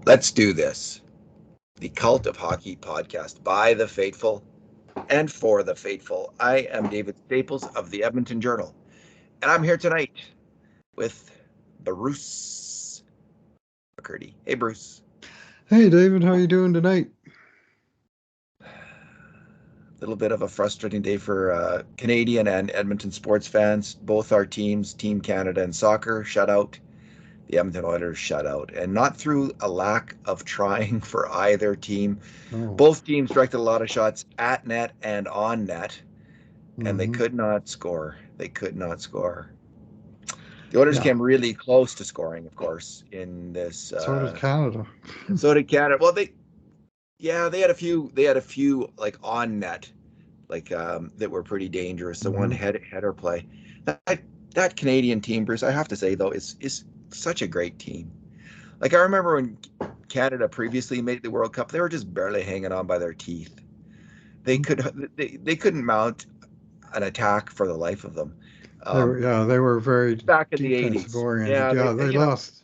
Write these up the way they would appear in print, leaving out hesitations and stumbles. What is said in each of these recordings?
Let's do this. The Cult of Hockey podcast by the faithful and for the faithful. I am David Staples of the Edmonton Journal, and I'm here tonight with Bruce McCurdy. Hey, Bruce. Hey, David. How you doing tonight? A little bit of a frustrating day for Canadian and Edmonton sports fans. Both our teams, Team Canada and soccer, shut out. The Edmonton Oilers shut out, and not through a lack of trying for either team. Oh. Both teams directed a lot of shots at net and on net, and they could not score. They could not score. The Oilers came really close to scoring, of course, in this. So did Canada. So did Canada. Well, they had a few. They had a few like on net, like that were pretty dangerous. The one header play. That Canadian team, Bruce, I have to say though, is such a great team. Like I remember when Canada previously made the World Cup, they were just barely hanging on by their teeth. They couldn't mount an attack for the life of them. They were very back in the 80s.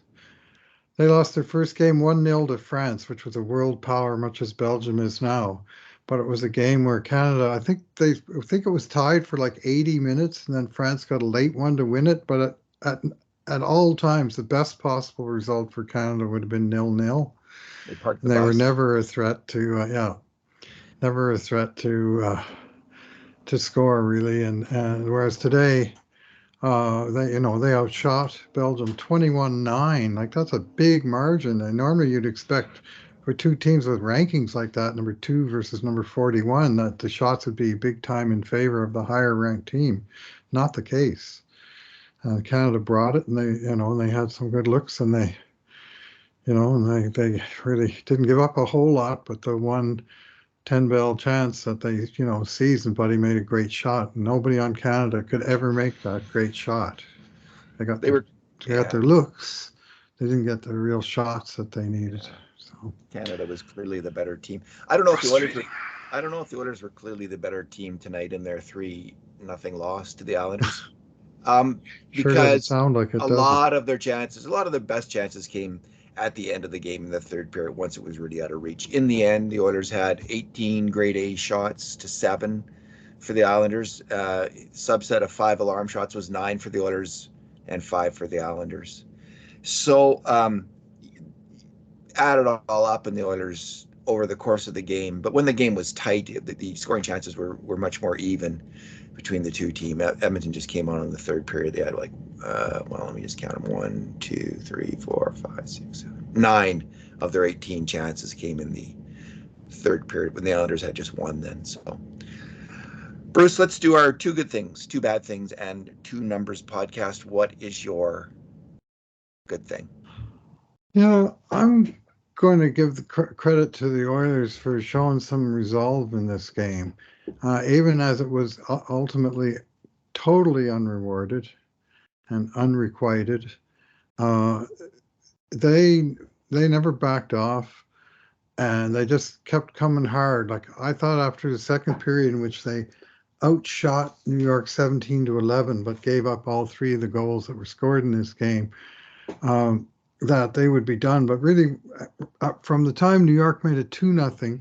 They lost their first game 1-0 to France, which was a world power, much as Belgium is now. But it was a game where Canada, I think it was tied for like 80 minutes, and then France got a late one to win it. But at all times, the best possible result for Canada would have been 0-0. They were never a threat to, to score really. And whereas today, they outshot Belgium 21-9. Like that's a big margin. And normally you'd expect for two teams with rankings like that, number 2 versus number 41, that the shots would be big time in favor of the higher ranked team. Not the case. Canada brought it, and they had some good looks, and they really didn't give up a whole lot, but the one 10-bell chance that they seized, and Buddy made a great shot. Nobody on Canada could ever make that great shot. They got their looks. They didn't get the real shots that they needed. So Canada was clearly the better team. I don't know if the Oilers were clearly the better team tonight in their 3-0 loss to the Islanders. Because a lot of their best chances came at the end of the game in the third period, once it was really out of reach. In the end, the Oilers had 18 grade A shots to 7 for the Islanders. Subset of 5 alarm shots was 9 for the Oilers and 5 for the Islanders. So add it all up, and the Oilers over the course of the game. But when the game was tight, the scoring chances were much more even between the two teams. Edmonton just came on in the third period. They had let me just count them. 1, 2, 3, 4, 5, 6, 7, 9 of their 18 chances came in the third period when the Islanders had just 1 then. So, Bruce, let's do our 2 good things, 2 bad things, and 2 numbers podcast. What is your good thing? I'm going to give the credit to the Oilers for showing some resolve in this game. Even as it was ultimately totally unrewarded and unrequited, they never backed off, and they just kept coming hard. Like I thought after the second period, in which they outshot New York 17-11, but gave up all 3 of the goals that were scored in this game, that they would be done. But really, from the time New York made it 2-0,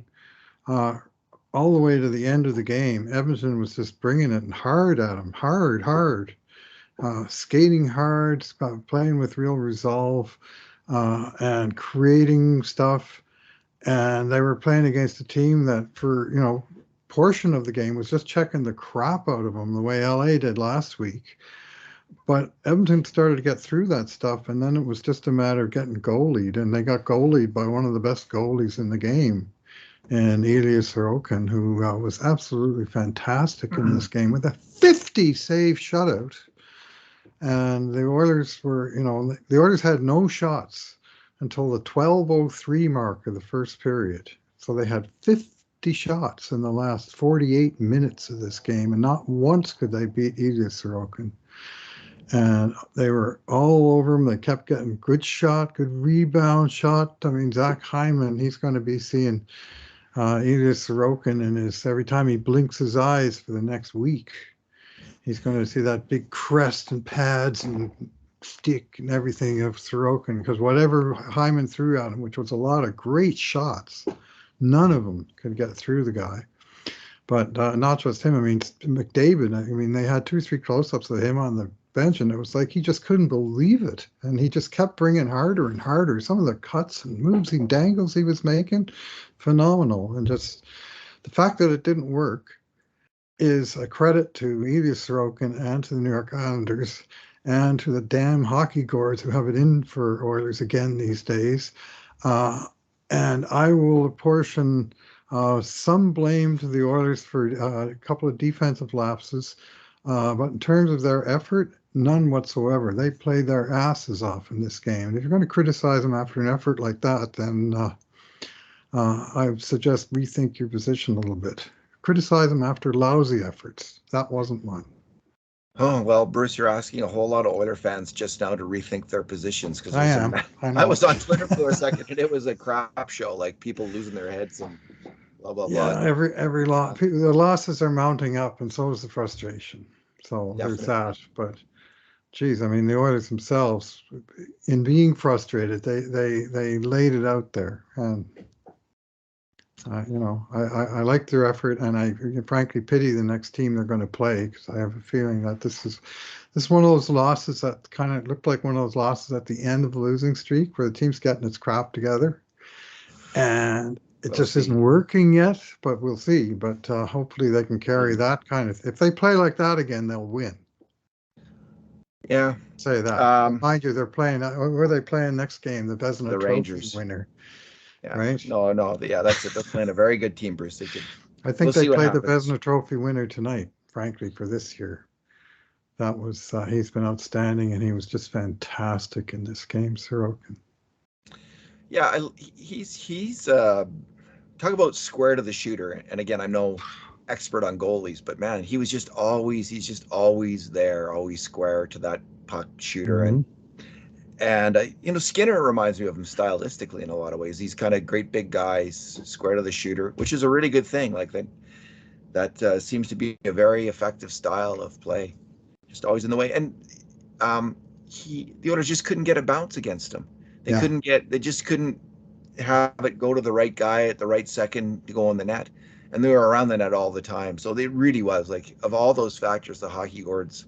all the way to the end of the game, Edmonton was just bringing it hard at them, hard, skating hard, playing with real resolve, and creating stuff. And they were playing against a team that, for portion of the game, was just checking the crap out of them the way LA did last week. But Edmonton started to get through that stuff, and then it was just a matter of getting goalied, and they got goalied by one of the best goalies in the game, and Elias Sorokin, who was absolutely fantastic in this game with a 50-save shutout. And the Oilers the Oilers had no shots until the 12:03 mark of the first period. So they had 50 shots in the last 48 minutes of this game, and not once could they beat Elias Sorokin. And they were all over him. They kept getting good rebound shot. I mean, Zach Hyman, he's going to be seeing Elias Sorokin, and every time he blinks his eyes for the next week, he's going to see that big crest and pads and stick and everything of Sorokin, because whatever Hyman threw at him, which was a lot of great shots, none of them could get through the guy. But not just him. I mean, McDavid, I mean, they had 2 or 3 close-ups of him on the bench, and it was like he just couldn't believe it. And he just kept bringing harder and harder. Some of the cuts and moves and dangles he was making, phenomenal. And just the fact that it didn't work is a credit to Ilya Sorokin and to the New York Islanders and to the damn hockey gourds who have it in for Oilers again these days. And I will apportion some blame to the Oilers for a couple of defensive lapses, but in terms of their effort, none whatsoever. They played their asses off in this game. And if you're going to criticize them after an effort like that, then I would suggest rethink your position a little bit. Criticize them after lousy efforts. That wasn't one. Oh, well, Bruce, you're asking a whole lot of Oiler fans just now to rethink their positions because I am. I was on Twitter for a second and it was a crap show, like people losing their heads and blah blah blah. Yeah, every loss, the losses are mounting up, and so is the frustration. So there's that. But geez, I mean, the Oilers themselves, in being frustrated, they laid it out there, and I like their effort, and I frankly pity the next team they're going to play because I have a feeling that this is one of those losses that kind of looked like one of those losses at the end of the losing streak where the team's getting its crap together, and it just isn't working yet. But we'll see. But hopefully they can carry that kind of. If they play like that again, they'll win. Yeah, say that. Mind you, they're playing. Where are they playing next game? The Vezina Trophy Rangers winner. Yeah. Right? No. Yeah, that's it. They're playing a very good team, Bruce. I think they played the Vezina Trophy winner tonight, frankly, for this year. That was, he's been outstanding, and he was just fantastic in this game, Sorokin. Yeah, he's talk about square to the shooter. And again, I'm no expert on goalies, but man, he's just always there, always square to that puck shooter. Mm-hmm. And Skinner reminds me of him stylistically in a lot of ways. He's kind of great big guys, square to the shooter, which is a really good thing. Like that seems to be a very effective style of play, just always in the way. And the Oilers just couldn't get a bounce against him. They just couldn't have it go to the right guy at the right second to go in the net. And they were around the net all the time. So it really was like, of all those factors, the hockey gourds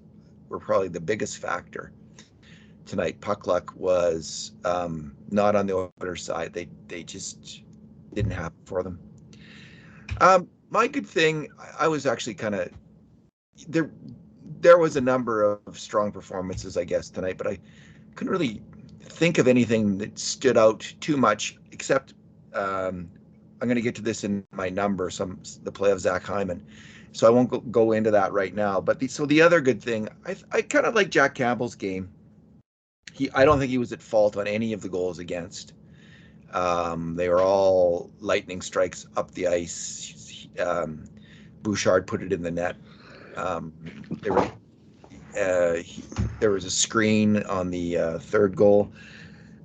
were probably the biggest factor tonight. Puck luck was not on the Oilers' side. They just didn't happen for them. My good thing, I was actually kind of there was a number of strong performances, I guess, tonight, but I couldn't really think of anything that stood out too much, except I'm going to get to this in my number, the play of Zach Hyman. So I won't go into that right now. But the other good thing, I kind of like Jack Campbell's game. I don't think he was at fault on any of the goals against. They were all lightning strikes up the ice. Bouchard put it in the net. There was a screen on the third goal.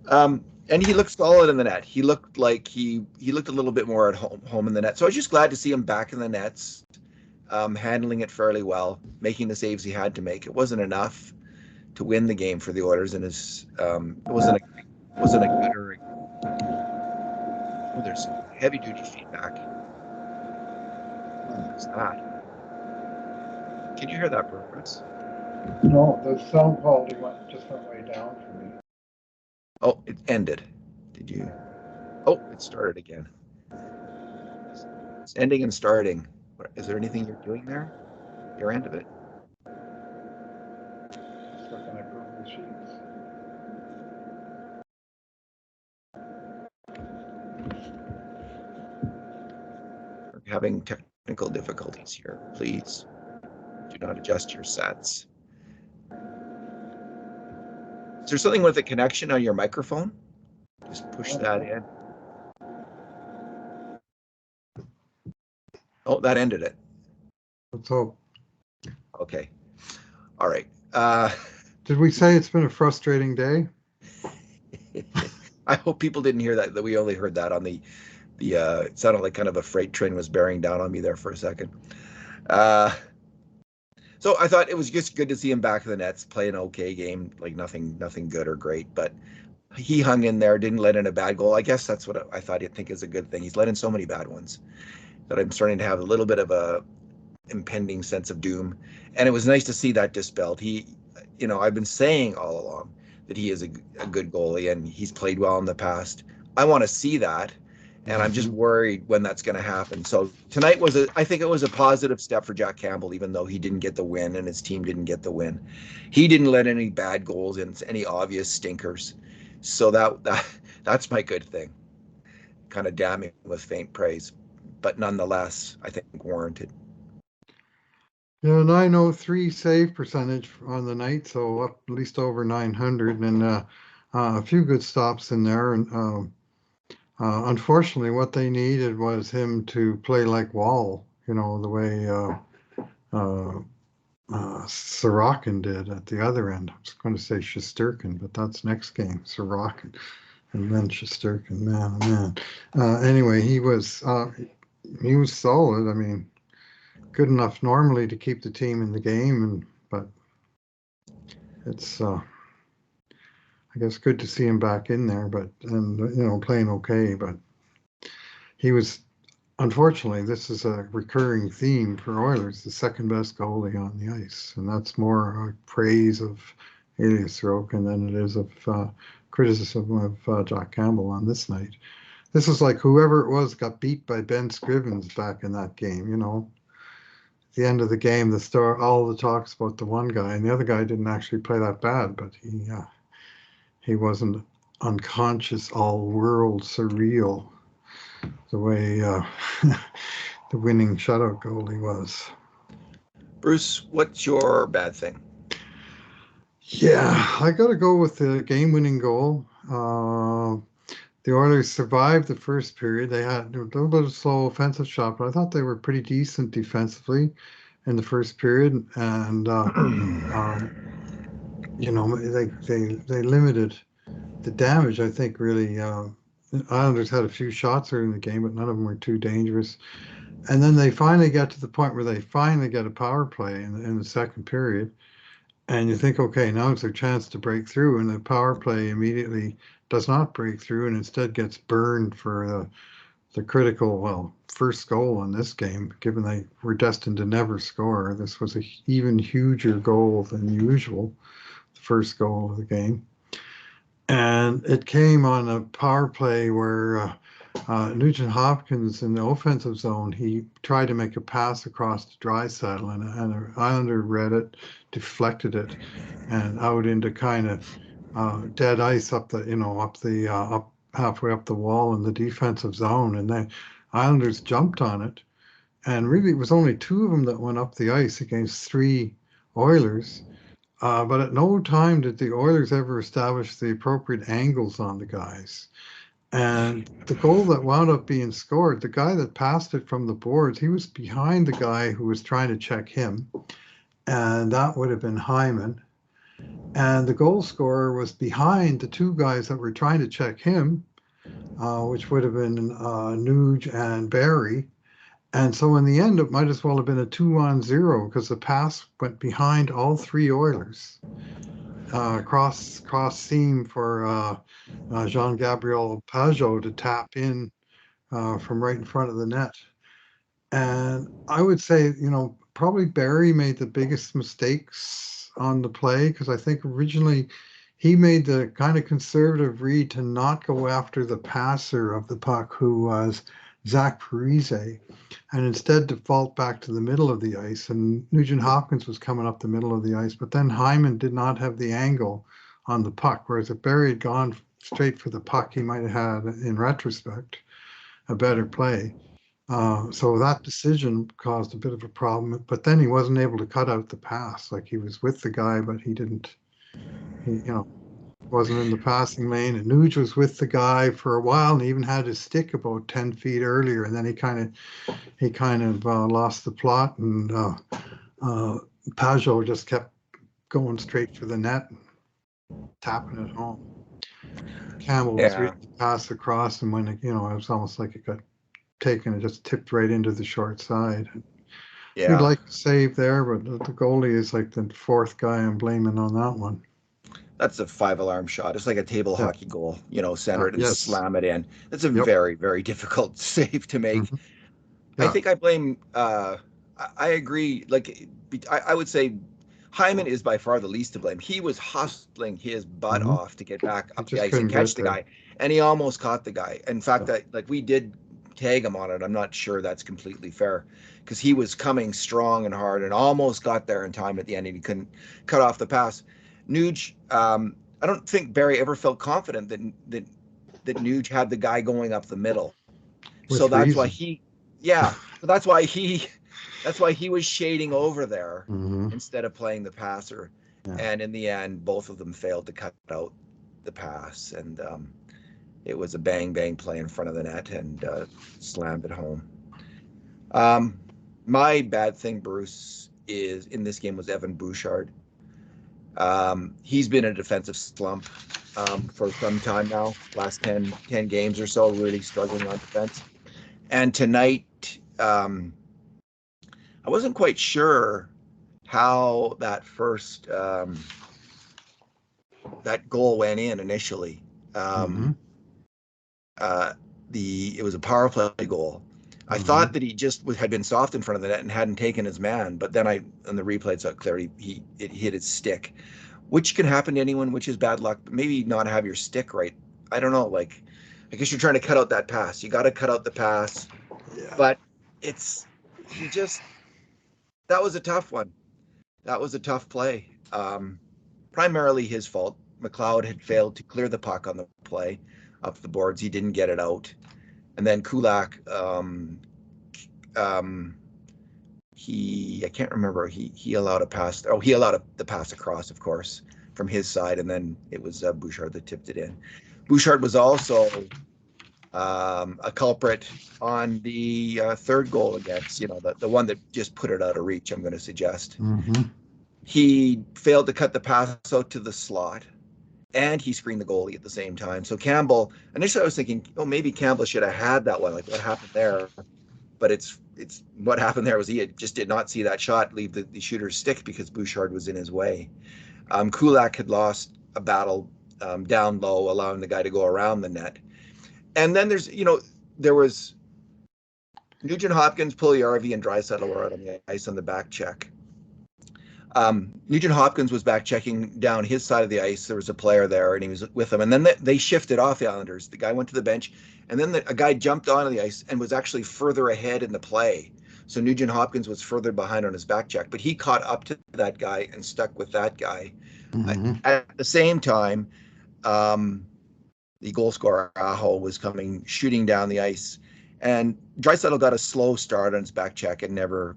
And he looked solid in the net. He looked like he looked a little bit more at home in the net. So I was just glad to see him back in the nets, handling it fairly well, making the saves he had to make. It wasn't enough to win the game for the Oilers, and it wasn't a good or there's heavy duty feedback. What's that? Can you hear that, Bruce? No, the sound quality just went way down for me. Oh, it ended. Did you? Oh, it started again. It's ending and starting. Is there anything you're doing there? Your end of it? Just looking at Google Sheets. We're having technical difficulties here. Please do not adjust your sets. Is there something with the connection on your microphone? Just push that in. Oh, that ended it. Let's hope. Okay. All right. Did we say it's been a frustrating day? I hope people didn't hear that we only heard that on the it sounded like kind of a freight train was bearing down on me there for a second. So I thought it was just good to see him back in the nets, play an okay game, like nothing good or great, but he hung in there, didn't let in a bad goal. I guess that's what I thought he'd think is a good thing. He's let in so many bad ones that I'm starting to have a little bit of a impending sense of doom. And it was nice to see that dispelled. I've been saying all along that he is a good goalie and he's played well in the past. I want to see that. And I'm just Mhm. worried when that's going to happen. So tonight I think it was a positive step for Jack Campbell, even though he didn't get the win and his team didn't get the win. He didn't let any bad goals in, any obvious stinkers. So that's my good thing. Kind of damning with faint praise, but nonetheless, I think warranted. Yeah, 903 save percentage on the night, so up at least over 900, and a few good stops in there. And unfortunately, what they needed was him to play like Wall, the way uh, Sorokin did at the other end. I was going to say Shesterkin, but that's next game, Sorokin, and then Shesterkin. Man, oh man. Anyway, he was solid. I mean, good enough normally to keep the team in the game, but it's I guess good to see him back in there, and playing okay. But he was unfortunately this is a recurring theme for Oilers, the second best goalie on the ice, and that's more praise of Elias Sorokin than it is of criticism of Jack Campbell on this night. This is like whoever it was got beat by Ben Scrivens back in that game. At the end of the game, all the talks about the one guy, and the other guy didn't actually play that bad, but he wasn't unconscious, all world surreal the way the winning shutout goalie was. Bruce, what's your bad thing? Yeah, I got to go with the game-winning goal. The Oilers survived the first period. They had a little bit of slow offensive shot, but I thought they were pretty decent defensively in the first period, and um, they limited the damage. I think really. Islanders had a few shots early in the game, but none of them were too dangerous. And then they finally get to the point where they finally get a power play in the second period. And you think, okay, now it's their chance to break through. And the power play immediately does not break through and instead gets burned for the critical, well, first goal in this game, given they were destined to never score. This was a even huger goal than usual, the first goal of the game. And it came on a power play where Nugent Hopkins in the offensive zone, he tried to make a pass across the dry saddle, and an Islander read it, deflected it, and out into kind of dead ice up halfway up the wall in the defensive zone, and the Islanders jumped on it, and really it was only two of them that went up the ice against three Oilers. But at no time did the Oilers ever establish the appropriate angles on the guys. And the goal that wound up being scored, the guy that passed it from the boards, he was behind the guy who was trying to check him, and that would have been Hyman. And the goal scorer was behind the two guys that were trying to check him, which would have been Nuge and Barry. And so in the end, it might as well have been a 2-on-0 because the pass went behind all three Oilers. Cross seam for Jean Gabriel Pajot to tap in from right in front of the net. And I would say, probably Barry made the biggest mistakes on the play because I think originally he made the kind of conservative read to not go after the passer of the puck, who was Zach Parise, and instead default back to the middle of the ice. And Nugent Hopkins was coming up the middle of the ice, but then Hyman did not have the angle on the puck, whereas if Barry had gone straight for the puck, he might have had, in retrospect, a better play. So that decision caused a bit of a problem, but then he wasn't able to cut out the pass. Like he was with the guy, but he didn't, wasn't in the passing lane. And Nuge was with the guy for a while and he even had his stick about 10 feet earlier. And then he kind of lost the plot, and Pajot just kept going straight for the net and tapping it home. Campbell was Yeah. ready to pass across, and when it was almost like it got taken, it just tipped right into the short side. We'd Yeah, like to save there, but the goalie is like the fourth guy I'm blaming on that one. that's a five-alarm shot. It's like a table Yeah. hockey goal, center it and Yes. slam it in. That's a Yep. very, very difficult save to make. Hmm. I Yeah. think I blame. I agree. Like I would say, Hyman is by far the least to blame. He was hustling his butt Hmm. off to get back He up the just ice and couldn't get catch the there. guy, and he almost caught the guy. In fact, Yeah. that like we did tag him on it. I'm not sure that's completely fair because he was coming strong and hard and almost got there in time at the end, and he couldn't cut off the pass. Nuge, I don't think Barry ever felt confident that Nuge had the guy going up the middle. So With that's why reason. he, yeah, so that's why he was shading over there Hmm. instead of playing the passer. Yeah. And in the end, both of them failed to cut out the pass, and it was a bang bang play in front of the net and slammed it home. Um, my bad thing, Bruce, is in this game was Evan Bouchard. He's been in a defensive slump for some time now, last ten games or so, really struggling on defense. And tonight, I wasn't quite sure how that goal went in initially. Hmm. Um, uh, it was a power play goal. I thought Hmm. that he just had been soft in front of the net and hadn't taken his man, but then on the replay it's clear it hit his stick, which can happen to anyone, which is bad luck. But maybe not have your stick right. I don't know. Like, I guess you're trying to cut out that pass. You got to cut out the pass, Yeah. but it's he just that was a tough one. That was a tough play. Primarily his fault. McLeod had failed to clear the puck on the play up the boards. He didn't get it out. And then Kulak, um, I can't remember. He allowed a pass. Oh, he allowed the pass across, of course, from his side, and then it was Bouchard that tipped it in. Bouchard was also a culprit on the third goal against, the one that just put it out of reach. I'm going to suggest. Hmm. He failed to cut the pass out to the slot, and he screened the goalie at the same time. So Campbell, initially I was thinking, oh, maybe Campbell should have had that one. Like, what happened there? But it's what happened there was he just did not see that shot leave the shooter's stick because Bouchard was in his way. Kulak had lost a battle down low, allowing the guy to go around the net. And then there was Nugent Hopkins, Puljujärvi, and Draisaitl were out on the ice on the back check. Nugent Hopkins was back checking down his side of the ice. There was a player there, and he was with them. And then they shifted off the Islanders. The guy went to the bench, and then a guy jumped onto the ice and was actually further ahead in the play. So Nugent Hopkins was further behind on his back check, but he caught up to that guy and stuck with that guy. Hmm. At the same time, um, the goal scorer Aho was coming shooting down the ice, and Draisaitl got a slow start on his back check and never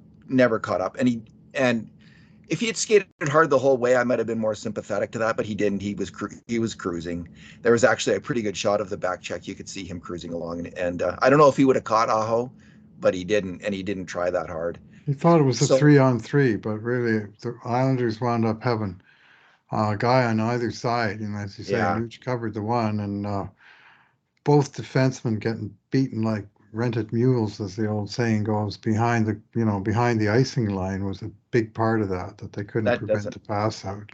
caught up. And if he had skated hard the whole way, I might have been more sympathetic to that, but he didn't. He was cruising. There was actually a pretty good shot of the back check. You could see him cruising along, and I don't know if he would have caught Aho, but he didn't, and he didn't try that hard. He thought it was a So 3-on-3, but really the Islanders wound up having a guy on either side. And as you say, yeah, Nuge covered the one, and both defensemen getting beaten like rented mules, as the old saying goes, behind the icing line was a big part of that they couldn't that prevent doesn't the pass out.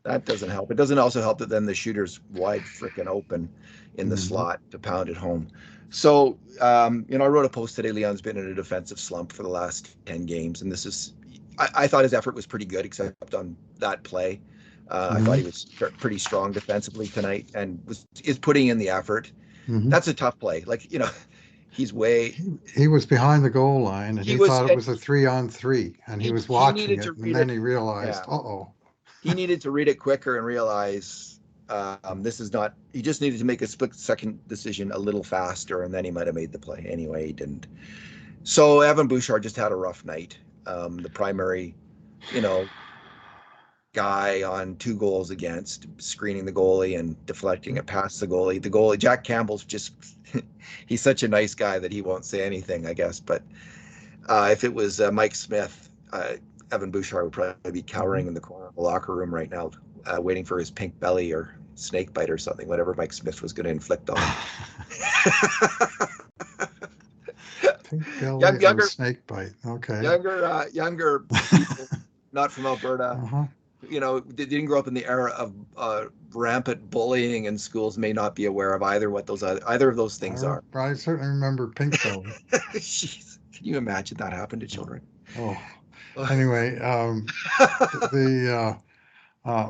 that doesn't help. It doesn't also help that then the shooter's wide freaking open in the Hmm. slot to pound it home. So I wrote a post today. Leon's been in a defensive slump for the last 10 games, and I thought his effort was pretty good, except on that play. I thought Hmm. he was pretty strong defensively tonight and is putting in the effort. Hmm. That's a tough play. Like, he's way He was behind the goal line, and he he was thought it and was a 3-on-3, and he was he watching needed to it, and read then it. he realized, Yeah, uh-oh. he needed to read it quicker and realize this is not. He just needed to make a split-second decision a little faster, and then he might have made the play. Anyway, he didn't. So Evan Bouchard just had a rough night. The primary, you know, guy on 2 goals against, screening the goalie and deflecting it past the goalie. The goalie, Jack Campbell's just, he's such a nice guy that he won't say anything, I guess. But if it was Mike Smith, Evan Bouchard would probably be cowering Mhm. in the corner of the locker room right now, waiting for his pink belly or snake bite or something, whatever Mike Smith was going to inflict on him. Pink belly Young, and younger, snake bite. Okay. younger people, not from Alberta, Uh-huh. they didn't grow up in the era of rampant bullying in schools, may not be aware of either what those either of those things are. I certainly remember pink belly. Jeez, can you imagine that happened to children? Oh, anyway, the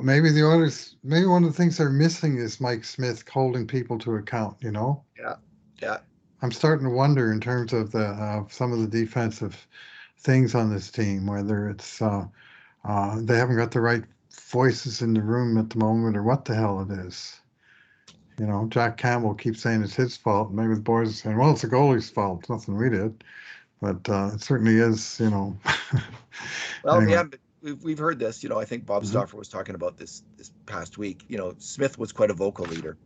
maybe the Oilers, maybe one of the things they're missing is Mike Smith holding people to account. Yeah, yeah. I'm starting to wonder in terms of the some of the defensive things on this team, whether it's they haven't got the right voices in the room at the moment, or what the hell it is. Jack Campbell keeps saying it's his fault. Maybe the boys are saying, well, it's the goalie's fault. It's nothing we did. But it certainly is. Well, Anyway. yeah, but we've heard this. I think Bob Hmm. Stauffer was talking about this past week. Smith was quite a vocal leader,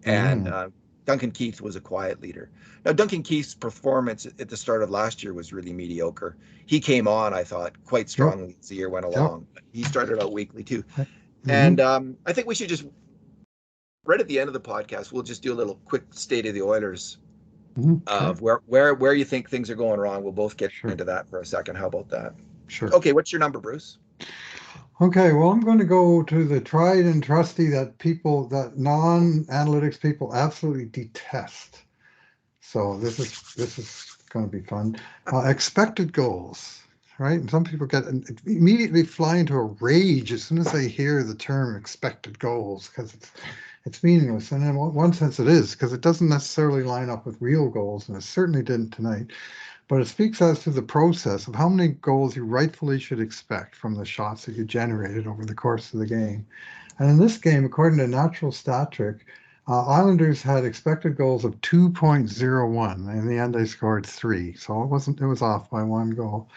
and Hmm. Duncan Keith was a quiet leader. Now, Duncan Keith's performance at the start of last year was really mediocre. He came on, I thought, quite Yep. strongly as the year went Yep. along. He started out weakly too, Hmm. and I think we should just right at the end of the podcast, we'll just do a little quick state of the Oilers Okay. of where you think things are going wrong. We'll both get Sure. into that for a second. How about that? Sure. Okay, what's your number, Bruce? Okay. Well, I'm going to go to the tried and trusty that non-analytics people absolutely detest. So this is going to be fun. Expected goals, right? And some people get immediately fly into a rage as soon as they hear the term expected goals because it's meaningless. And in one sense, it is because it doesn't necessarily line up with real goals, and it certainly didn't tonight. But it speaks as to the process of how many goals you rightfully should expect from the shots that you generated over the course of the game. And in this game, according to Natural Stat Trick, Islanders had expected goals of 2.01. In the end, they scored three, so it was off by one goal.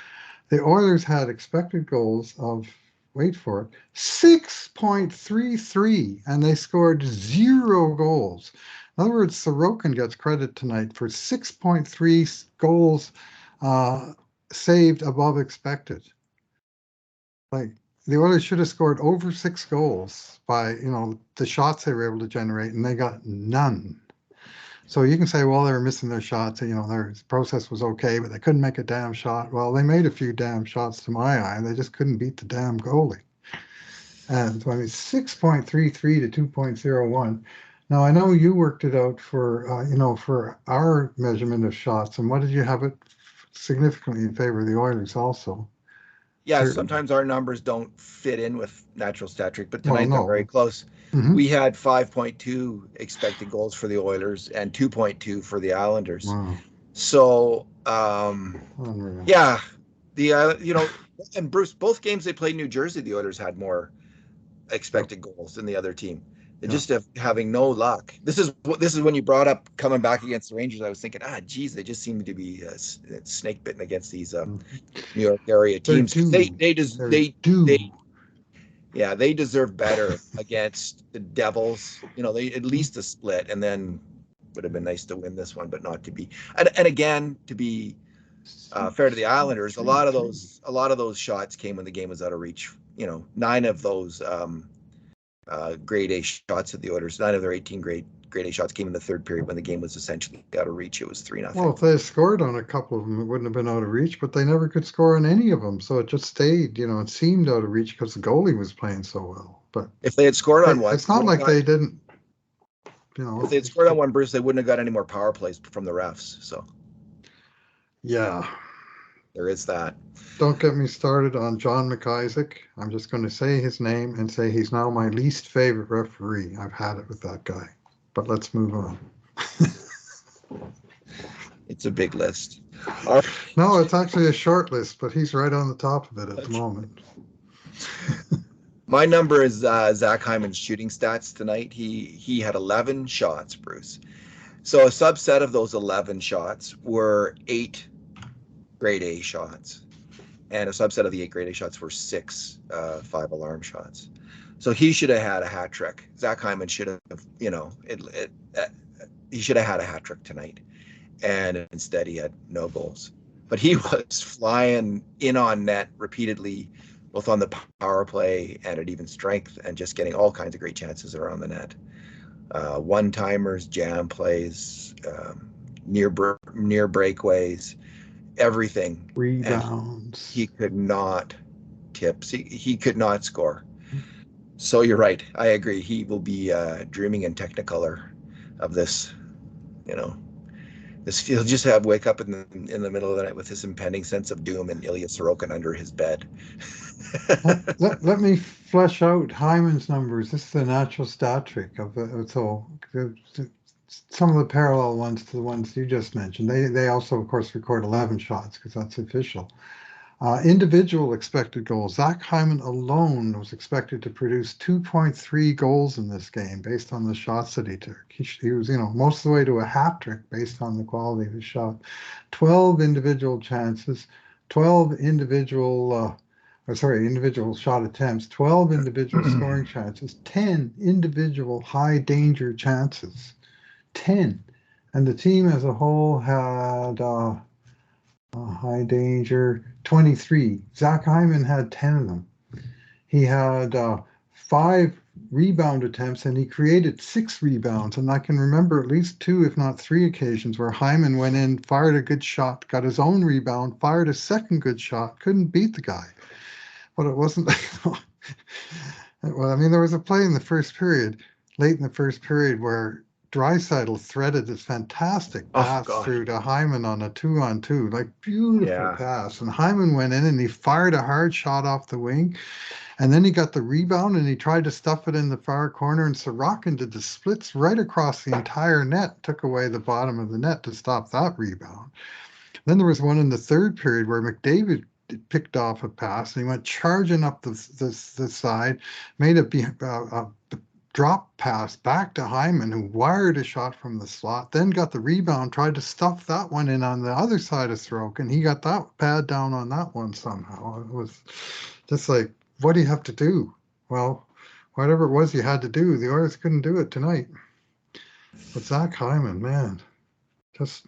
The Oilers had expected goals of, wait for it, 6.33, and they scored zero goals. In other words, Sorokin gets credit tonight for 6.3 goals uh, saved above expected. Like the Oilers should have scored over 6 goals by the shots they were able to generate, and they got none. So you can say, well, they were missing their shots. Their process was okay, but they couldn't make a damn shot. Well, they made a few damn shots to my eye. They just couldn't beat the damn goalie. And so, I mean, 6.33 to 2.01. Now I know you worked it out for our measurement of shots, and what did you have it significantly in favor of the Oilers also? Yeah, Certainly. sometimes our numbers don't fit in with Natural Stat Trick, but Well, tonight they're very no. close. Hmm. We had 5.2 expected goals for the Oilers and 2.2 for the Islanders. Wow. So, Unreal. yeah, and Bruce, both games they played in New Jersey, the Oilers had more Yep. expected goals than the other team. And Yeah. just having no luck. This is when you brought up coming back against the Rangers. I was thinking, geez, they just seem to be snake bitten against these Mhm. New York area They're teams because due. They're they due. yeah, they deserve better against the Devils. They at least a split, and then would have been nice to win this one, but not to be. And again, to be fair to the Islanders, a lot of 6.33. those shots came when the game was out of reach. 9 of those grade A shots at the Oilers, 9 of their 18 grade A shots came in the third period when the game was essentially out of reach. It was 3-0. Well, if they had scored on a couple of them, it wouldn't have been out of reach, but they never could score on any of them. So it just stayed, it seemed out of reach because the goalie was playing so well. But If they had scored on one, it's not like they didn't, if they had scored on one, Bruce, they wouldn't have got any more power plays from the refs. So yeah. there is that. Don't get me started on John McIsaac. I'm just going to say his name and say he's now my least favorite referee. I've had it with that guy. But let's move on. It's a big list. No, it's actually a short list, but he's right on the top of it at the moment. My number is Zach Hyman's shooting stats tonight. He had 11 shots, Bruce. So a subset of those 11 shots were 8 grade A shots, and a subset of the 8 grade A shots were 6 5-alarm shots. So he should have had a hat trick. Zach Hyman should have, he should have had a hat trick tonight, and instead he had no goals. But he was flying in on net repeatedly, both on the power play and at even strength, and just getting all kinds of great chances around the net. One-timers, jam plays, near breakaways. everything, and he Rebounds. could not tips. He could not score. So you're right. I agree. He will be dreaming in Technicolor of this. You know, this he'll just have wake up in the middle of the night with this impending sense of doom and Ilya Sorokin under his bed. Let me flesh out Hyman's numbers. This is the natural stat trick of so some of the parallel ones to the ones you just mentioned. They also, of course, record 11 shots because that's official. Individual expected goals. Zach Hyman alone was expected to produce 2.3 goals in this game based on the shots that he took. He was, most of the way to a hat trick based on the quality of his shot. 12 individual chances, 12 individual shot attempts, 12 individual scoring chances, 10 individual high danger chances. 10. And the team as a whole had high danger 23. Zach Hyman had 10 of them. He had 5 rebound attempts and he created 6 rebounds. And I can remember at least 2, if not 3 occasions where Hyman went in, fired a good shot, got his own rebound, fired a second good shot, couldn't beat the guy. But it wasn't. Well, I mean, there was a play in the first period, late in the first period, where Draisaitl threaded this fantastic Oh pass God, through to Hyman on a 2-on-2, like beautiful yeah. pass. And Hyman went in and he fired a hard shot off the wing. And then he got the rebound and he tried to stuff it in the far corner. And Sorokin did the splits right across the entire net, took away the bottom of the net to stop that rebound. Then there was one in the third period where McDavid picked off a pass and he went charging up the side, made a drop pass back to Hyman, who wired a shot from the slot, then got the rebound, tried to stuff that one in on the other side of Sorokin. He got that pad down on that one somehow. It was just like, what do you have to do? Well, whatever it was you had to do, the Oilers couldn't do it tonight. But Zach Hyman, man, just.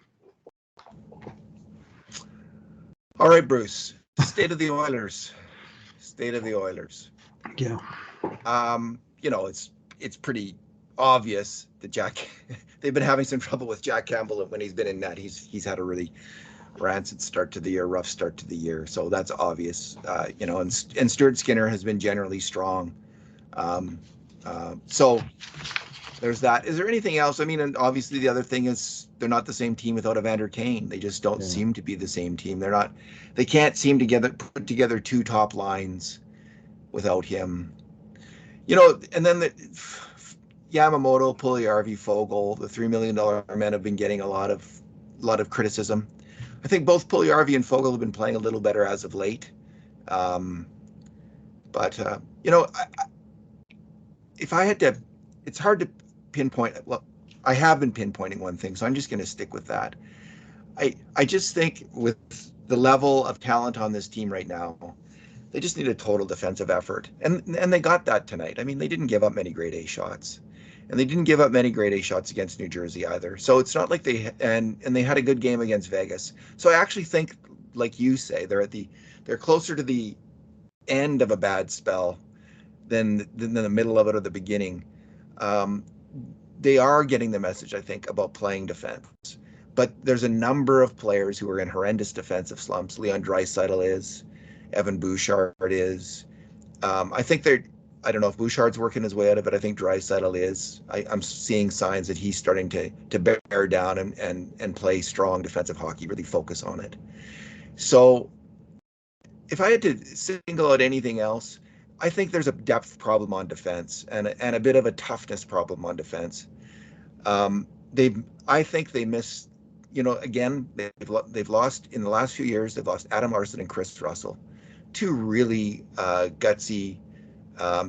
All right, Bruce. State of the Oilers. State of the Oilers. Yeah. It's pretty obvious that they've been having some trouble with Jack Campbell when he's been in net. He's had a really rancid start to the year, rough start to the year. So that's obvious. And Stuart Skinner has been generally strong. So there's that. Is there anything else? I mean, and obviously the other thing is they're not the same team without Evander Kane. They just don't seem to be the same team. They can't seem to put together 2 top lines without him. And then Yamamoto, Puljujarvi, Foegele, the $3 million men have been getting a lot of criticism. I think both Puljujarvi and Foegele have been playing a little better as of late. If I had to, it's hard to pinpoint. Well, I have been pinpointing one thing, so I'm just going to stick with that. I just think with the level of talent on this team right now, they just need a total defensive effort, and they got that tonight. I mean, they didn't give up many grade A shots, and they didn't give up many grade A shots against New Jersey either. So it's not like they had a good game against Vegas. So I actually think, like you say, they're closer to the end of a bad spell than the middle of it or the beginning. They are getting the message, I think, about playing defense. But there's a number of players who are in horrendous defensive slumps. Leon Draisaitl is. Evan Bouchard is. I think I don't know if Bouchard's working his way out of it. I think Draisaitl is. I'm seeing signs that he's starting to bear down and play strong defensive hockey, really focus on it. So if I had to single out anything else, I think there's a depth problem on defense and a bit of a toughness problem on defense. I think they miss, again, they've lost in the last few years. They've lost Adam Larsson and Chris Russell, 2 really gutsy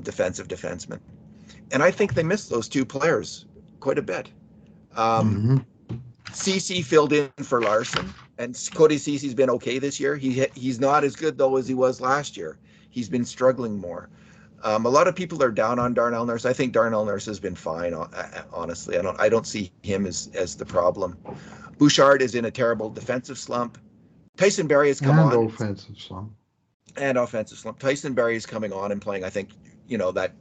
defensive defensemen, and I think they missed those 2 players quite a bit. Ceci filled in for Larsson, and Cody Ceci's been okay this year. He's not as good though as he was last year. He's been struggling more. A lot of people are down on Darnell Nurse. I think Darnell Nurse has been fine. Honestly, I don't see him as the problem. Bouchard is in a terrible defensive slump. Tyson Barrie has come on. And offensive slump. And offensive slump. Tyson Barrie is coming on and playing. I think that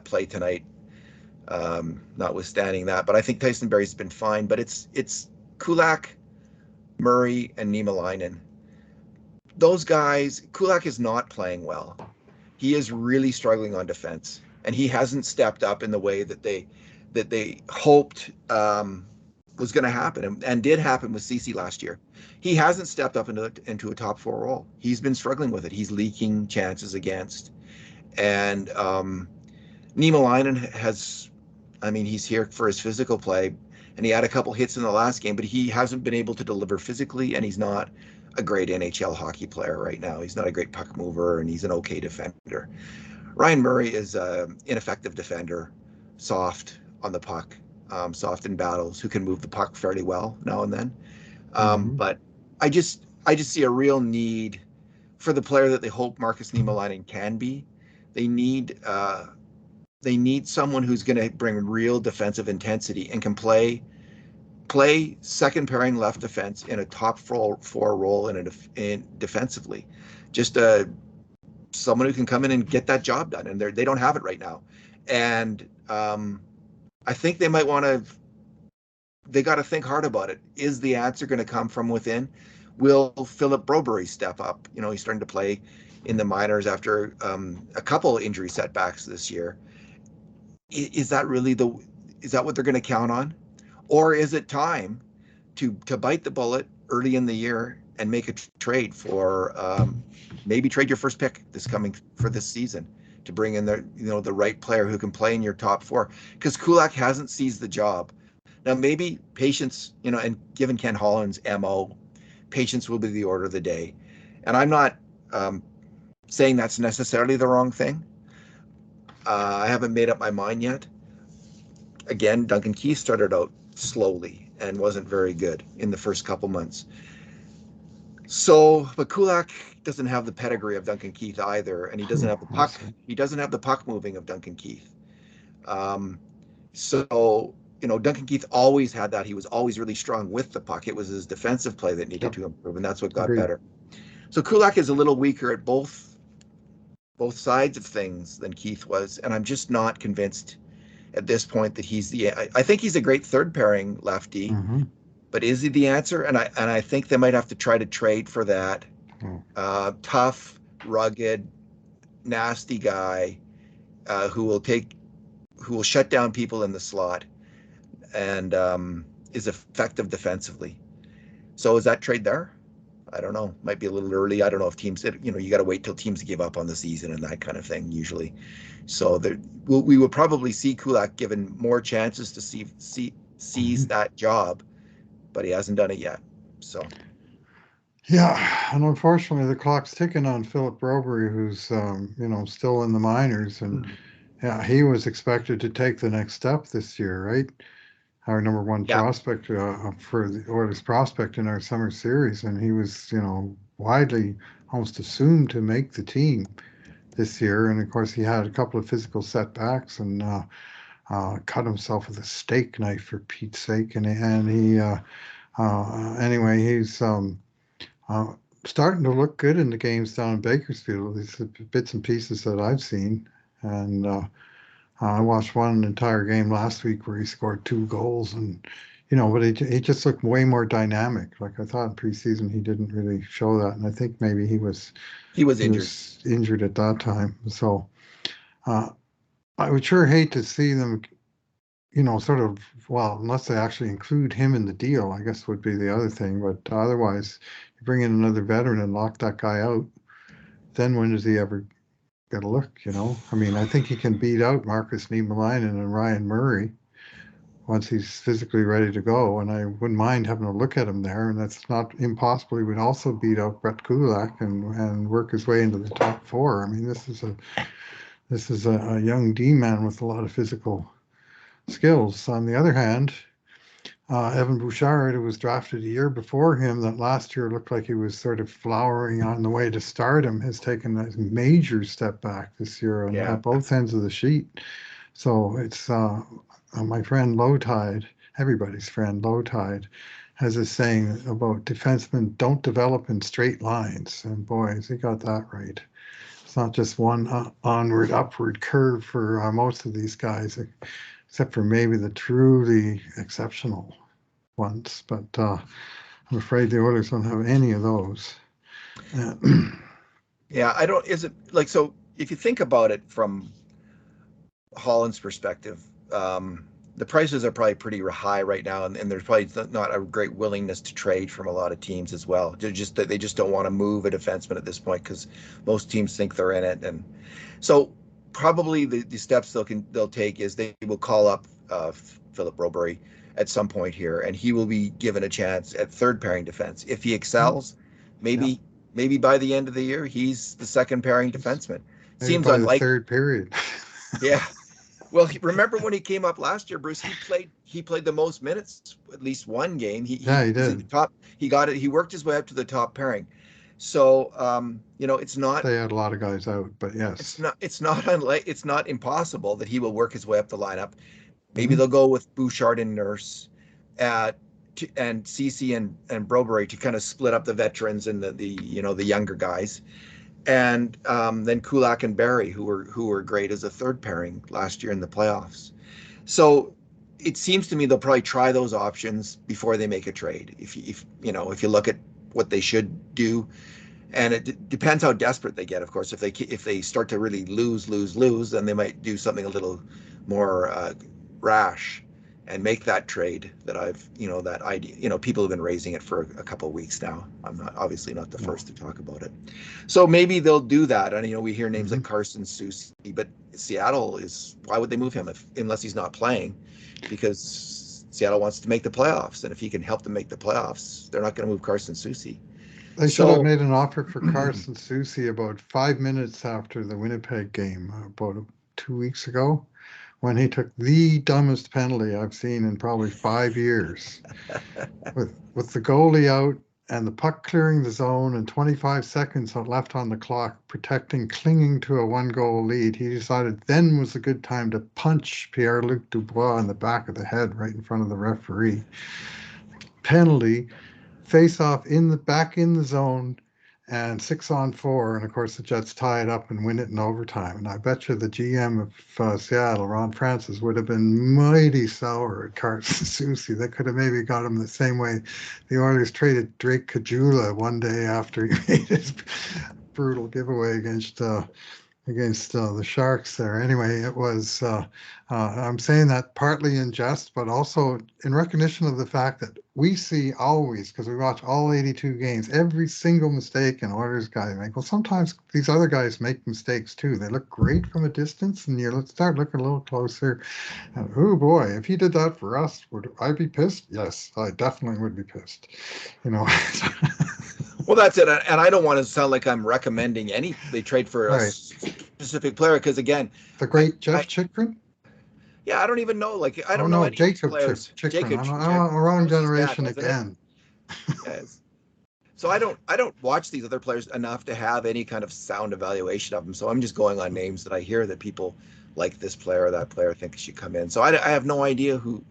play tonight, notwithstanding that. But I think Tyson Barrie's been fine. But it's Kulak, Murray, and Niemelainen. Those guys, Kulak is not playing well. He is really struggling on defense, and he hasn't stepped up in the way that they hoped was going to happen, and did happen with CC last year. He hasn't stepped up into a top four role. He's been struggling with it. He's leaking chances against, and Niemelainen has. I mean, he's here for his physical play, and he had a couple hits in the last game, but he hasn't been able to deliver physically, and he's not a great NHL hockey player right now. He's not a great puck mover, and he's an okay defender. Ryan Murray is an ineffective defender, soft on the puck, soft in battles, who can move the puck fairly well now and then. Hmm. But I just see a real need for the player that they hope Marcus Niemelainen can be. They need uh, they need someone who's going to bring real defensive intensity and can play second pairing left defense in a top four role in defensively. Just someone who can come in and get that job done, and they don't have it right now. And I think they might want to. They got to think hard about it. Is the answer going to come from within? Will Philip Broberry step up? He's starting to play in the minors after a couple injury setbacks this year. Is that really is that what they're going to count on? Or is it time to bite the bullet early in the year and make a trade for maybe trade your first pick for this season to bring in the right player who can play in your top four? Because Kulak hasn't seized the job. Now maybe patience, and given Ken Holland's MO, patience will be the order of the day. And I'm not saying that's necessarily the wrong thing. I haven't made up my mind yet. Again, Duncan Keith started out slowly and wasn't very good in the first couple months. So, but Kulak doesn't have the pedigree of Duncan Keith either, and he doesn't have the puck. He doesn't have the puck moving of Duncan Keith. Um, so, Duncan Keith always had that. He was always really strong with the puck. It was his defensive play that needed Yep. to improve, and that's what got Agreed. better. So Kulak is a little weaker at both sides of things than Keith was, and I'm just not convinced at this point that he's the. I think he's a great third pairing lefty, Hmm. but is he the answer? And I think they might have to try to trade for that Oh, tough, rugged, nasty guy who will shut down people in the slot and is effective defensively. So is that trade there? I don't know. Might be a little early. I don't know if teams, you got to wait till teams give up on the season and that kind of thing usually. So we will probably see Kulak given more chances to seize mhm. that job, but he hasn't done it yet. So Yeah, and unfortunately, the clock's ticking on Philip Robery, who's still in the minors, and yeah, he was expected to take the next step this year, right? Our number one yeah, prospect for the Oilers prospect in our summer series, and he was, widely almost assumed to make the team this year. And of course, he had a couple of physical setbacks and cut himself with a steak knife for Pete's sake. And he anyway, he's uh, starting to look good in the games down in Bakersfield. These bits and pieces that I've seen, and I watched one entire game last week where he scored two goals, and but he just looked way more dynamic. Like I thought in preseason he didn't really show that, and I think maybe he was he was he injured. was injured at that time. So uh, I would sure hate to see them, sort of, well, unless they actually include him in the deal, I guess would be the other thing. But otherwise, you bring in another veteran and lock that guy out. Then when does he ever get a look? I mean, I think he can beat out Marcus Niemelainen and Ryan Murray once he's physically ready to go. And I wouldn't mind having a look at him there. And that's not impossible. He would also beat out Brett Kulak and work his way into the top four. I mean, this is a young D man with a lot of physical skills. On the other hand, Evan Bouchard, who was drafted a year before him, that last year looked like he was sort of flowering on the way to stardom, has taken a major step back this year Yeah. at both ends of the sheet. So it's my friend Low Tide, everybody's friend Low Tide, has a saying about defensemen don't develop in straight lines. And boy, has he got that right. It's not just one onward, upward curve for most of these guys, except for maybe the truly exceptional ones. But I'm afraid the Oilers don't have any of those. Uh, Yeah, I don't. Is it like so? If you think about it from Holland's perspective, the prices are probably pretty high right now, and there's probably not a great willingness to trade from a lot of teams as well. They just don't want to move a defenseman at this point because most teams think they're in it, and so probably the steps they'll take is they will call up Philip Robury at some point here, and he will be given a chance at third pairing defense. If he excels, yeah, maybe by the end of the year he's the second pairing defenseman. maybe Seems by the unlikely. third period. Yeah. Well, remember when he came up last year, Bruce? He played the most minutes, at least one game. He Yeah, he was at the did. top. He got it. He worked his way up to the top pairing. So it's not They had a lot of guys out, but yes. it's not impossible that he will work his way up the lineup. Maybe Mhm. they'll go with Bouchard and Nurse, and CC and Brobery to kind of split up the veterans and the younger guys, and then Kulak and Barry, who were great as a third pairing last year in the playoffs. So it seems to me they'll probably try those options before they make a trade. If you look at what they should do, and it depends how desperate they get. Of course, if they start to really lose, then they might do something a little more rash and make that trade that idea. People have been raising it for a couple of weeks now. I'm obviously not the No. first to talk about it. So maybe they'll do that. And we hear names like Mhm. Carson Soucy, but Seattle why would they move him unless he's not playing? Because Seattle wants to make the playoffs, and if he can help them make the playoffs, they're not going to move Carson Soucy. They should have So made an offer for Carson Soucy about 5 minutes after the Winnipeg game, about 2 weeks ago, when he took the dumbest penalty I've seen in probably 5 years, with the goalie out and the puck clearing the zone and 25 seconds left on the clock, clinging to a one-goal lead. He decided then was a good time to punch Pierre-Luc Dubois in the back of the head right in front of the referee. Penalty, face off back in the zone, and 6-on-4. And of course, the Jets tie it up and win it in overtime. And I bet you the GM of Seattle, Ron Francis, would have been mighty sour at Carson Soucy. They could have maybe got him the same way the Oilers traded Drake Kajula one day after he made his brutal giveaway against the Sharks there. Anyway, it was, I'm saying that partly in jest, but also in recognition of the fact that we see always, because we watch all 82 games, every single mistake an Oilers guy make. Well, sometimes these other guys make mistakes too. They look great from a distance, and let's start looking a little closer. And, oh boy, if he did that for us, would I be pissed? Yes, I definitely would be pissed. You know. well, that's it. And I don't want to sound like I'm recommending they trade for a Right. specific player because again, The I, great Jeff I Chikrin? yeah, I don't even know. Like I Oh don't know no, any of these Jacob players. Chikrin. Jacob I'm a wrong Jones' dad, generation wasn't it? again. Yes. So I don't watch these other players enough to have any kind of sound evaluation of them. So I'm just going on names that I hear that people like this player or that player think should come in. So I have no idea who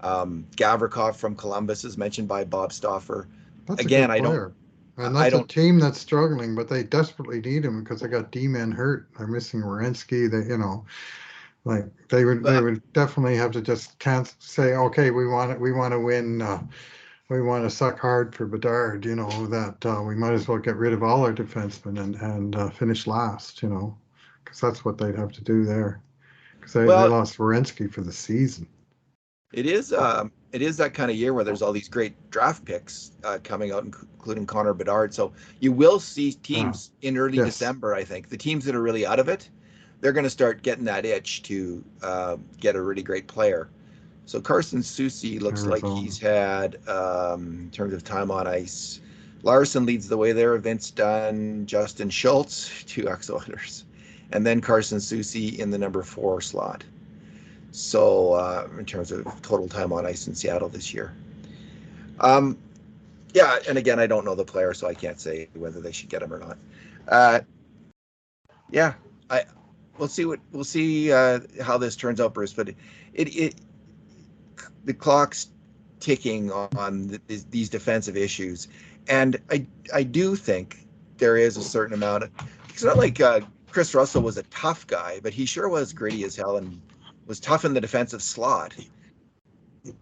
Gavrikov from Columbus is mentioned by Bob Stauffer. That's a Again, good player. And I that's a don't. team that's struggling, but they desperately need him because they got D-men hurt. They're missing Werenski. Like they would definitely have to just can't say, okay, we want to win. We want to suck hard for Bedard. That we might as well get rid of all our defensemen and finish last. Because that's what they'd have to do there. Because they Well, lost Werenski for the season. it is that kind of year where there's all these great draft picks coming out, including Connor Bedard. So you will see Ah, teams in early yes, December. I think the teams that are really out of it, they're going to start getting that itch to get a really great player. So Carson Soucy looks like Arizona. he's had, in terms of time on ice, Larson leads the way there. Vince Dunn, Justin Schultz, two ex-Oilers, and then Carson Soucy in the number 4 slot. So in terms of total time on ice in Seattle this year. Um, yeah, and again, I don't know the player, so I can't say whether they should get him or not. Uh, yeah, I we'll see how this turns out, Bruce. But it the clock's ticking on these defensive issues, and I do think there is a certain amount of. It's not like Chris Russell was a tough guy, but he sure was gritty as hell and was tough in the defensive slot.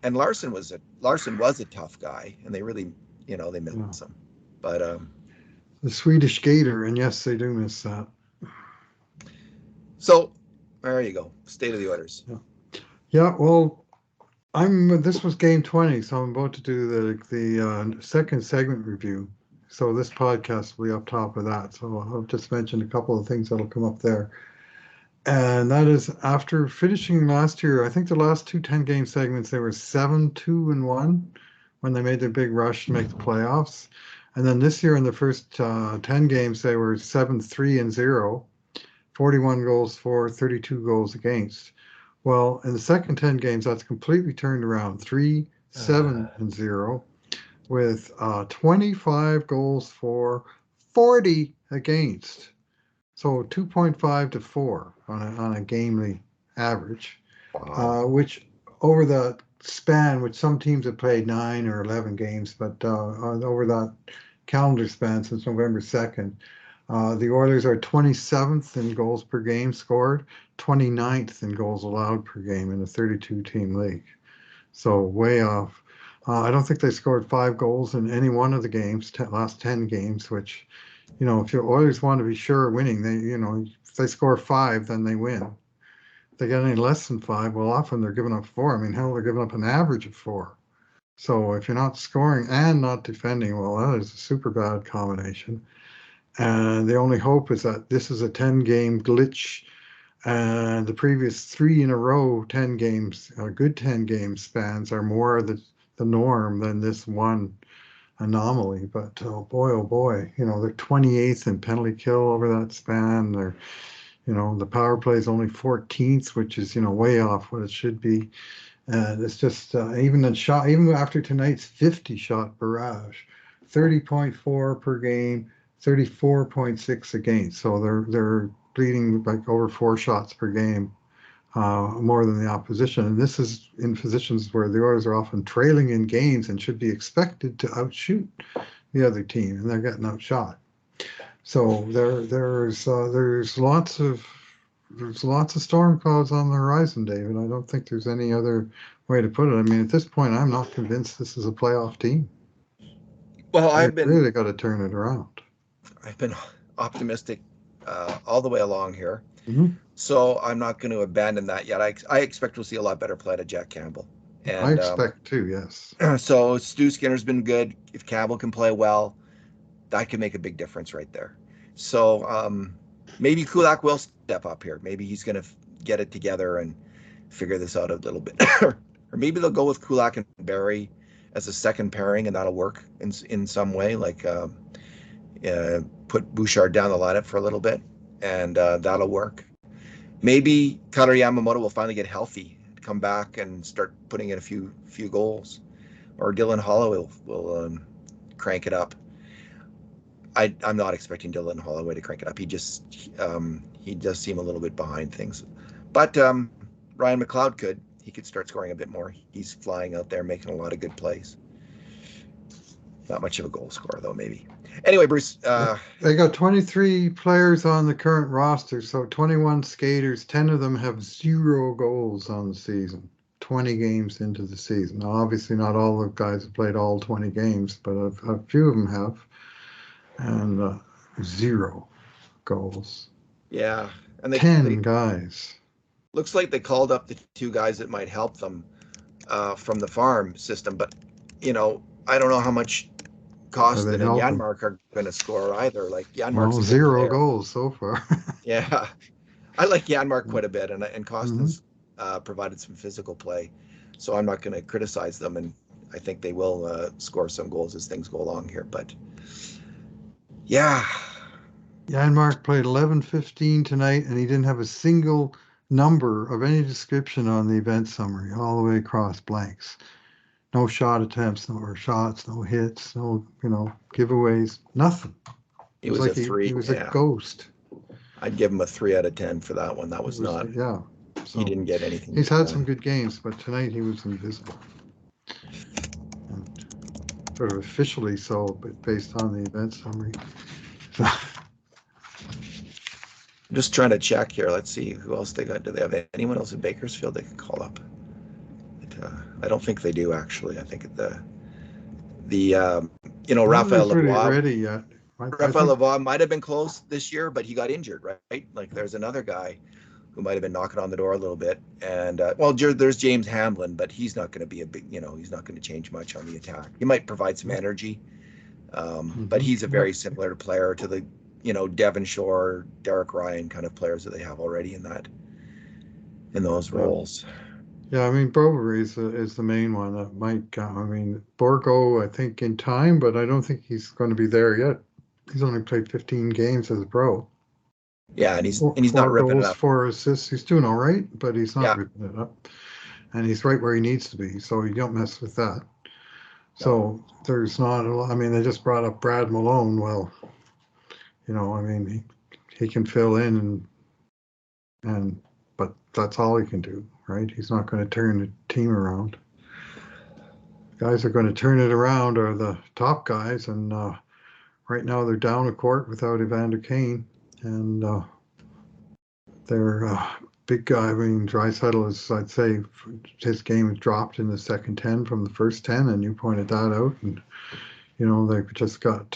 And Larson was a tough guy, and they really, they you know, miss him. But the Swedish Gator, and yes, they do miss that. so there you go. State of the Oilers. Yeah. Yeah, well, this was game 20, so I'm about to do the second segment review. So this podcast will be up top of that. So I'll just mention a couple of things that'll come up there. And that is after finishing last year, I think the last two 10-game segments, they were 7-2-1 when they made their big rush to make the playoffs. And then this year in the first 10 games, they were 7-3-0, 41 goals for, 32 goals against. Well, in the second 10 games, that's completely turned around, 3-7-0 with 25 goals for, 40 against. So 2.5 to 4 on a gamely average, Wow. which over the span, which some teams have played 9 or 11 games, but over that calendar span since November 2nd, the Oilers are 27th in goals per game scored, 29th in goals allowed per game in a 32-team league. So way off. I don't think they scored 5 goals in any one of the games, last 10 games, which, if your Oilers want to be sure of winning, if they score 5, then they win. If they get any less than 5, well, often they're giving up 4. I mean, hell, they're giving up an average of 4. So if you're not scoring and not defending, well, that is a super bad combination. And the only hope is that this is a 10-game glitch, and the previous 3 in a row 10 games, good 10-game spans are more the norm than this one anomaly. But oh boy, they're 28th in penalty kill over that span. The power play is only 14th, which is way off what it should be. And it's just even after tonight's 50 shot barrage, 30.4 per game, 34.6 against. So they're bleeding like over 4 shots per game, more than the opposition. And this is in positions where the Oilers are often trailing in games and should be expected to outshoot the other team, and they're getting outshot. So there's lots of storm clouds on the horizon, David. I don't think there's any other way to put it. I mean, at this point, I'm not convinced this is a playoff team. Well, They really got to turn it around. I've been optimistic all the way along here. Mm-hmm. So I'm not going to abandon that yet. I expect we'll see a lot better play out of Jack Campbell. I And expect too, yes. so Stu Skinner's been good. If Campbell can play well, that could make a big difference right there. So maybe Kulak will step up here. Maybe he's going to get it together and figure this out a little bit. Or maybe they'll go with Kulak and Barry as a second pairing, and that'll work in some way. Like put Bouchard down the lineup for a little bit, and that'll work. Maybe Kailer Yamamoto will finally get healthy, come back, and start putting in a few goals, or Dylan Holloway will crank it up. I'm not expecting Dylan Holloway to crank it up. He does seem a little bit behind things, but Ryan McLeod could. He could start scoring a bit more. He's flying out there, making a lot of good plays. Not much of a goal scorer though, maybe. Anyway, Bruce. They got 23 players on the current roster, so 21 skaters. 10 of them have 0 goals on the season. 20 games into the season. Now, obviously, not all the guys have played all 20 games, but a few of them have. And 0 goals. Yeah, and 10 guys. Looks like they called up the 2 guys that might help them from the farm system, but I don't know how much Kostin and Janmark are going to score either. Like Janmark's 0 goals so far. Yeah, I like Janmark quite a bit, and Kostin's provided some physical play, so I'm not going to criticize them, and I think they will score some goals as things go along here. But yeah, Janmark played 11-15 tonight, and he didn't have a single number of any description on the event summary, all the way across blanks. No shot attempts, no shots, no hits, no giveaways, nothing. It was like a 3. He was a ghost. I'd give him a 3 out of 10 for that one. That was not. Yeah. So he didn't get anything. He's had some good games, but tonight he was invisible. And sort of officially so, but based on the event summary. I'm just trying to check here. Let's see who else they got. Do they have anyone else in Bakersfield they can call up? I don't think they do actually. I think I don't think Raphael he's really Lavoie. ready yet. I Raphael think Lavoie might have been close this year, but he got injured, right? Like there's another guy who might have been knocking on the door a little bit. And there's James Hamlin, but he's not going to be a big, he's not going to change much on the attack. He might provide some energy, but he's a Yep. very similar player to the, Devon Shore, Derek Ryan kind of players that they have already in those Yeah. roles. Yeah, I mean, Bovary is the main one that might. I mean, Borgo, I think in time, but I don't think he's going to be there yet. He's only played 15 games as a pro. Yeah, and he's not Four ripping it goals, up. 4 assists. He's doing all right, but he's not Yeah, ripping it up. And he's right where he needs to be, so you don't mess with that. no, So there's not a lot. I mean, they just brought up Brad Malone. Well, I mean, he can fill in and but that's all he can do, right? He's not going to turn the team around. Guys are going to turn it around are the top guys, and right now they're down a court without Evander Kane, and they're big guy. I mean, Draisaitl is, I'd say, his game has dropped in the second 10 from the first 10, and you pointed that out. And they've just got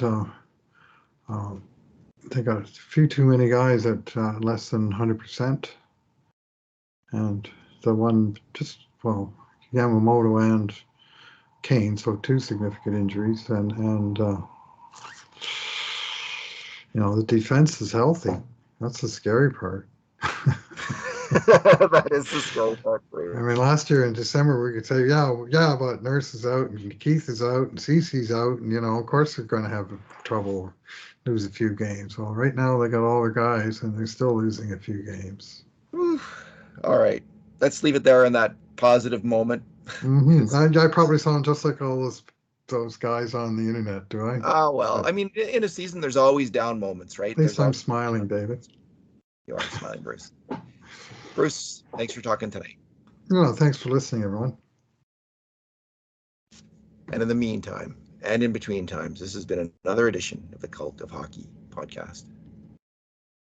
they got a few too many guys at less than 100%, and the one just Yamamoto and Kane, so two significant injuries, and the defense is healthy. That's the scary part. that is the scary part for I you. mean, last year in December we could say, yeah, but Nurse is out and Keith is out and Cece's out, and of course they're going to have trouble, lose a few games. Well, right now they got all their guys and they're still losing a few games. Whew. All right, let's leave it there in that positive moment. I probably sound just like all those guys on the internet, do I? Well, But I mean, in a season, there's always down moments, right? at least There's I'm always smiling, David. you are smiling, Bruce. Bruce, thanks for talking tonight. Thanks for listening, everyone. And in the meantime, and in between times, this has been another edition of the Cult of Hockey podcast.